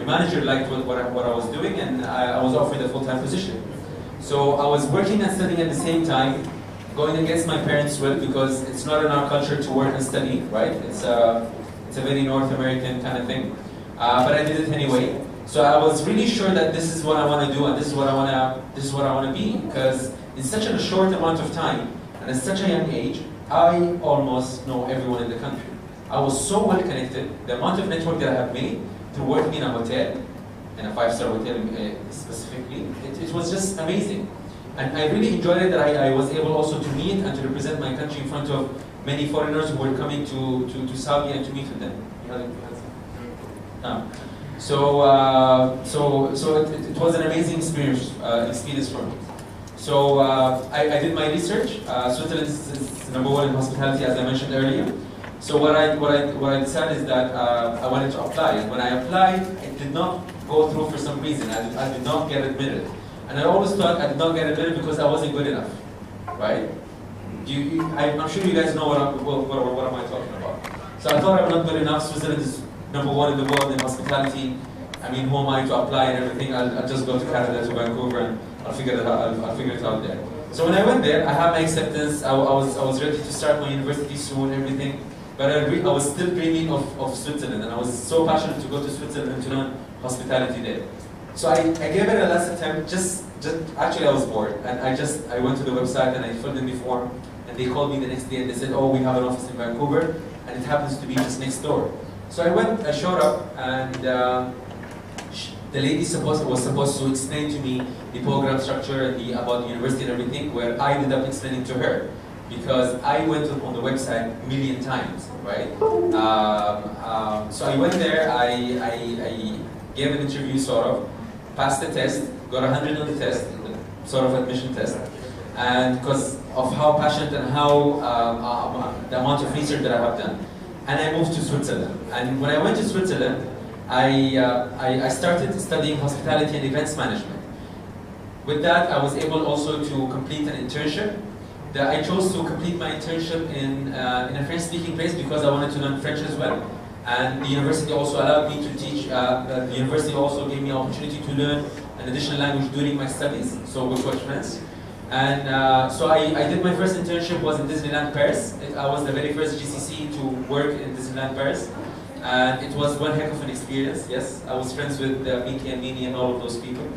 manager liked what I was doing, and I was offered a full-time position. So I was working and studying at the same time, going against my parents' will, because it's not in our culture to work and study, right? It's a very North American kind of thing. But I did it anyway. So I was really sure that this is what I want to do, and this is what I want to be, because in such a short amount of time and at such a young age, I almost know everyone in the country. I was so well connected. The amount of network that I have made through working in a hotel, in a 5-star hotel specifically, it was just amazing. And I really enjoyed it that I was able also to meet and to represent my country in front of many foreigners who were coming to Saudi and to meet with them. So it was an amazing experience for me. So I did my research. Switzerland is #1 in hospitality, as I mentioned earlier. So what I decided is that I wanted to apply. And when I applied, it did not go through for some reason. I did not get admitted. And I always thought I did not get admitted because I wasn't good enough, right? I'm sure you guys know what am I talking about. So I thought I'm not good enough. Switzerland is #1 in the world in hospitality. I mean, who am I to apply and everything? I'll just go to Canada, to Vancouver, and I'll figure it out there. So when I went there, I had my acceptance. I was ready to start my university soon, everything. But I was still dreaming of Switzerland, and I was so passionate to go to Switzerland and to learn hospitality there. So I gave it a last attempt. Actually, I was bored, and I went to the website and I filled in the form, and they called me the next day and they said, "Oh, we have an office in Vancouver, and it happens to be just next door." So I showed up, and the lady was supposed to explain to me the program structure and about the university and everything, where I ended up explaining to her, because I went on the website a million times, right? So I went there, I gave an interview, sort of, passed the test, got 100 on the test, sort of admission test, and because of how passionate and how the amount of research that I have done. And I moved to Switzerland. And when I went to Switzerland, I started studying hospitality and events management. With that, I was able also to complete an internship. I chose to complete my internship in a French-speaking place because I wanted to learn French as well. And the university also allowed me to teach. The university also gave me an opportunity to learn an additional language during my studies, which was French. And so I did my first internship was in Disneyland Paris. I was the very first GCC to work in Disneyland Paris. And it was one heck of an experience, yes. I was friends with Miki and Mini and all of those people.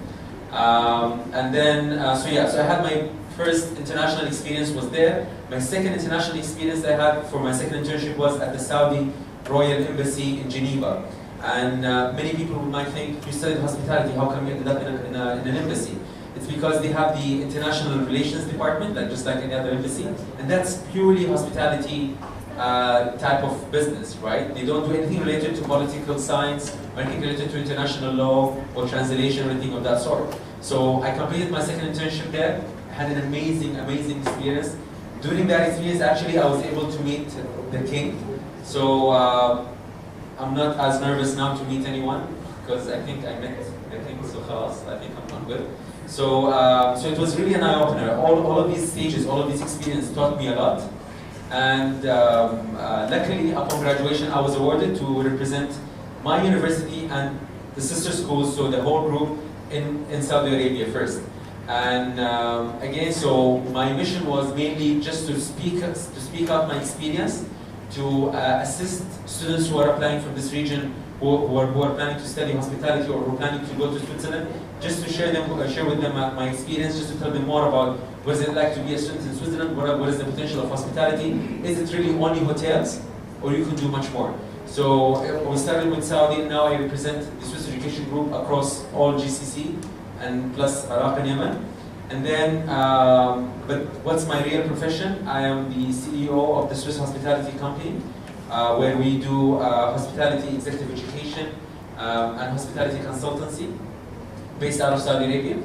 And then, so I had my first international experience was there. My second international experience I had for my second internship was at the Saudi Royal Embassy in Geneva. And many people might think, you studied hospitality, how come you ended up in an embassy? It's because they have the international relations department, just like any other embassy, and that's purely hospitality type of business, right? They don't do anything related to political science or anything related to international law or translation or anything of that sort. So I completed my second internship there. I had an amazing experience. During that experience, actually, I was able to meet the king. So I'm not as nervous now to meet anyone because I think I met the king. So khalas, I think I'm good. So it was really an eye-opener. All of these stages, all of these experiences taught me a lot. And luckily, upon graduation, I was awarded to represent my university and the sister schools, so the whole group in Saudi Arabia first. And again, so my mission was mainly just to speak out my experience, to assist students who are applying from this region, who are planning to study hospitality or who are planning to go to Switzerland, just to share with them my experience, just to tell them more about what is it like to be a student in Switzerland, what is the potential of hospitality, is it really only hotels, or you can do much more. So we started with Saudi, and now I represent the Swiss Education Group across all GCC, and plus Iraq and Yemen. And then, but what's my real profession? I am the CEO of the Swiss Hospitality Company, where we do hospitality executive education and hospitality consultancy based out of Saudi Arabia.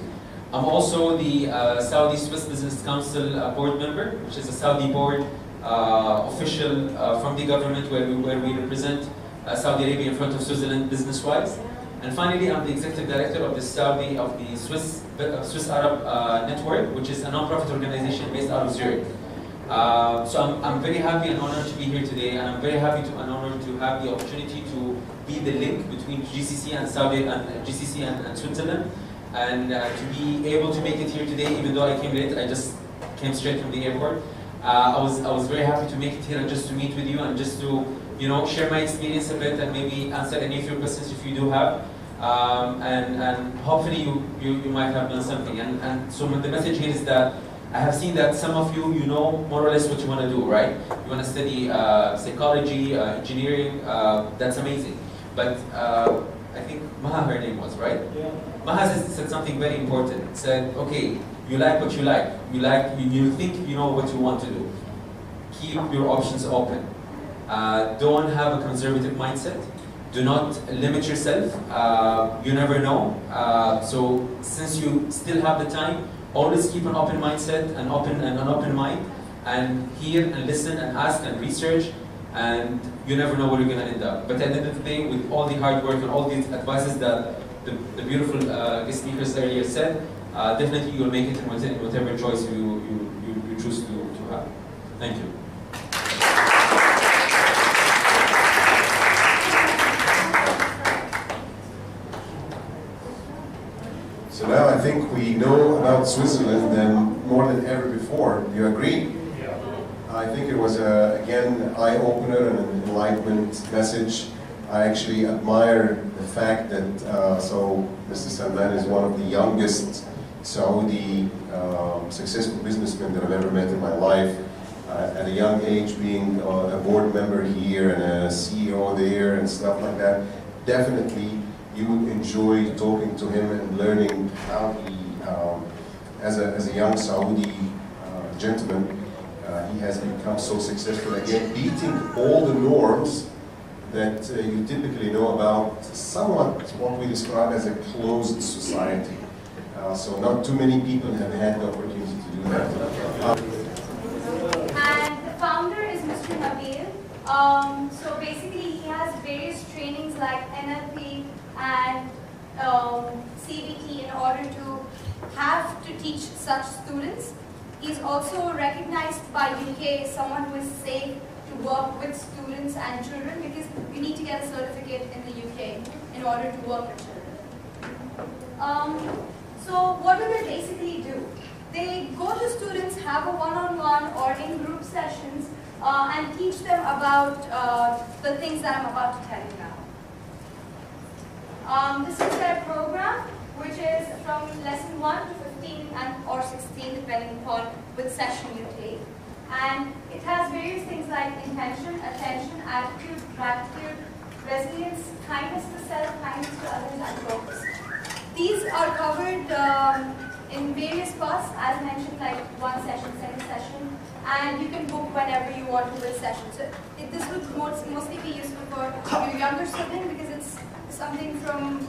I'm also the Saudi Swiss Business Council board member, which is a Saudi board official from the government where we represent Saudi Arabia in front of Switzerland business-wise. And finally, I'm the executive director of the Swiss Arab Network, which is a non-profit organization based out of Zurich. So I'm very happy and honored to be here today, and I'm very happy and honored to have the opportunity to be the link between GCC and GCC and Switzerland, and to be able to make it here today, even though I came late. I just came straight from the airport. I was very happy to make it here and just to meet with you and just to share my experience a bit and maybe answer any of your questions if you do have. And hopefully you might have done something. And so the message here is that I have seen that some of you know more or less what you want to do, right? You want to study psychology, engineering, that's amazing. But I think Maha, her name was, right? Yeah. Maha said something very important. Said, okay, you like what you like. You think you know what you want to do. Keep your options open. Don't have a conservative mindset. Do not limit yourself. You never know. So since you still have the time, Always keep an open mindset and an open mind, and hear and listen and ask and research, and you never know where you're going to end up. But at the end of the day, with all the hard work and all these advices that the beautiful guest speakers earlier said, definitely you'll make it in whatever choice you choose to have. Thank you. So now I think we know about Switzerland more than ever before. Do you agree? Yeah. I think it was, again, an eye-opener and an enlightenment message. I actually admire the fact that, so Mr. Salman is one of the youngest Saudi successful businessmen that I've ever met in my life. At a young age, being a board member here and a CEO there and stuff like that, definitely you would enjoy talking to him and learning how he, as a young Saudi gentleman, he has become so successful, again, beating all the norms that you typically know about somewhat what we describe as a closed society. So not too many people have had the opportunity to do that. And the founder is Mr. Nabil. So basically he has various trainings like NLP and CBT in order to have to teach such students. He's also recognized by UK as someone who is safe to work with students and children, because you need to get a certificate in the UK in order to work with children. So what do they basically do? They go to students, have a one-on-one or in-group sessions, and teach them about the things that I'm about to tell you now. This is their program, which is from lesson 1 to 15 or 16, depending upon which session you take. And it has various things like intention, attention, attitude, gratitude, resilience, kindness to self, kindness to others, and focus. These are covered in various parts, as mentioned, like one session, second session, and you can book whenever you want to which session. So this would mostly be useful for your younger sibling, because it's something from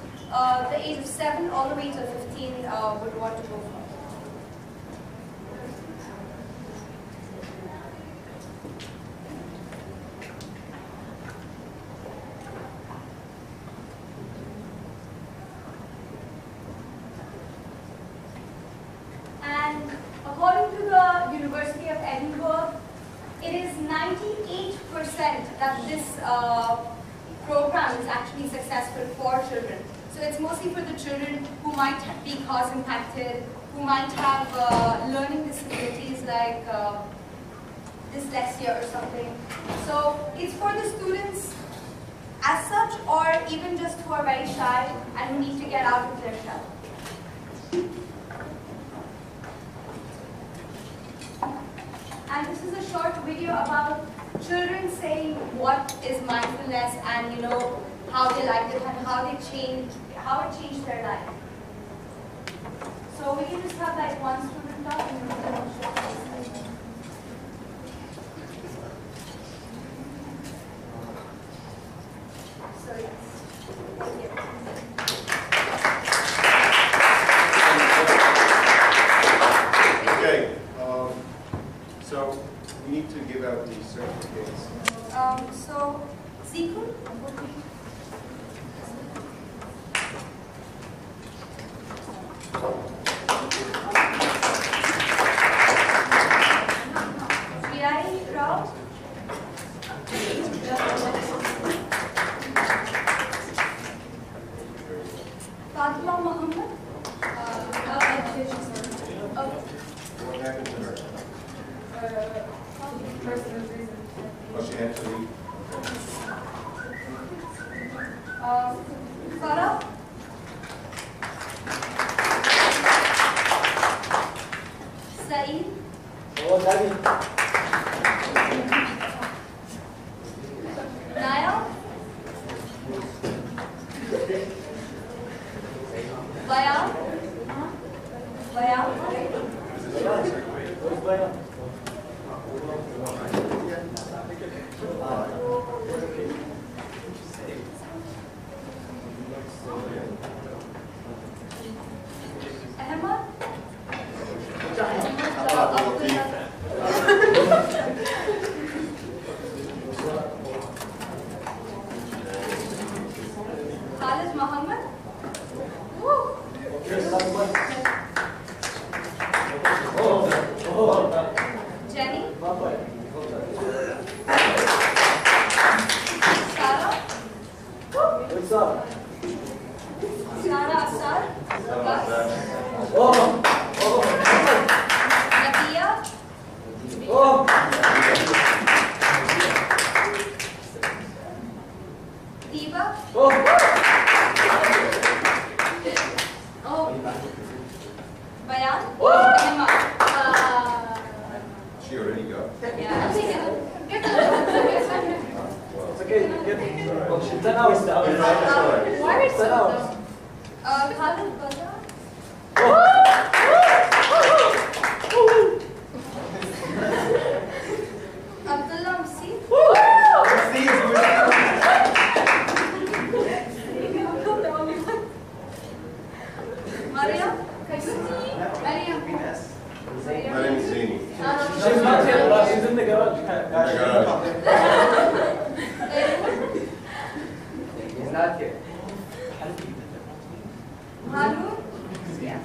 the age of 7 all the way to 15 would want to go for. And according to the University of Edinburgh, it is 98% that this program is actually successful for children. So it's mostly for the children who might be cause impacted, who might have learning disabilities like dyslexia or something. So it's for the students as such, or even just who are very shy and who need to get out of their shell. And this is a short video about children saying what is mindfulness and how they liked it and how it changed their life. So we can just have like one student talk and then so yes. Thank you. Okay, so we need to give out these certificates. So, Ziku? Virai Rao? Fatima Muhammad? What happened to her? Personal reason. Oh, she had to leave. Farah? Saeed? Naya? Bayan? Bayan? Ahmad? Oh, 10 hours. Why are 10 hours. Khalid Baza? Abdullah Msi? Maria? Maria? Mariam Zaini. She's not here, but she's in the garage. He's not here. Harun? Yes.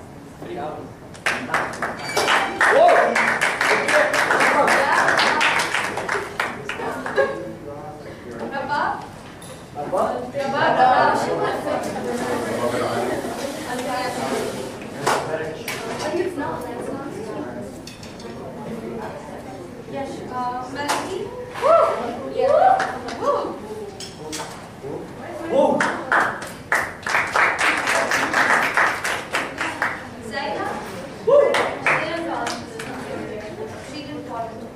Rabah? Yes, Melody? Yeah. Whoa. Zaina? She didn't fall into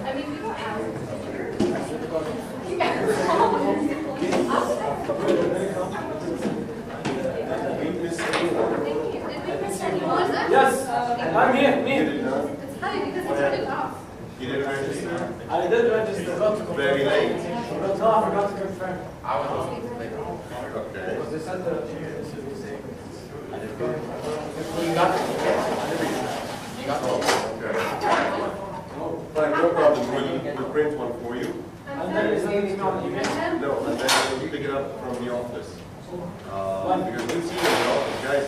I mean, we were out. Did we miss anyone? Did we miss anyone? Yes, I'm here, me. It's funny because it's really off. You didn't register? I did register. Very late. No, I forgot to confirm. Okay. They sent the... Fine, no problem. We'll print one for you. And then is there anything on email? No, and then we'll pick it up from the office. Because we'll see you in the office. Guys,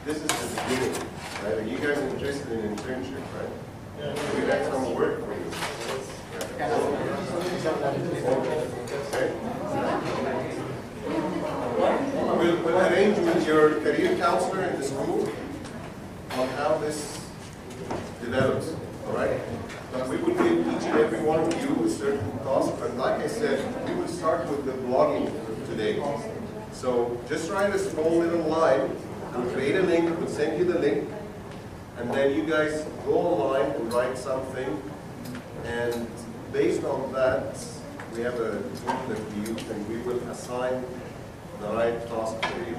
this is the beginning, right? Are you guys interested in internship, right? We got some work for you. Okay. We'll arrange with your career counselor in the school on how this develops, all right? But we will give each and every one of you a certain task, and like I said, we will start with the blogging today. So just write a small little line, we'll create a link, we'll send you the link, and then you guys go online and write something, and based on that, we have a tool that we use, and we will assign the right task for you.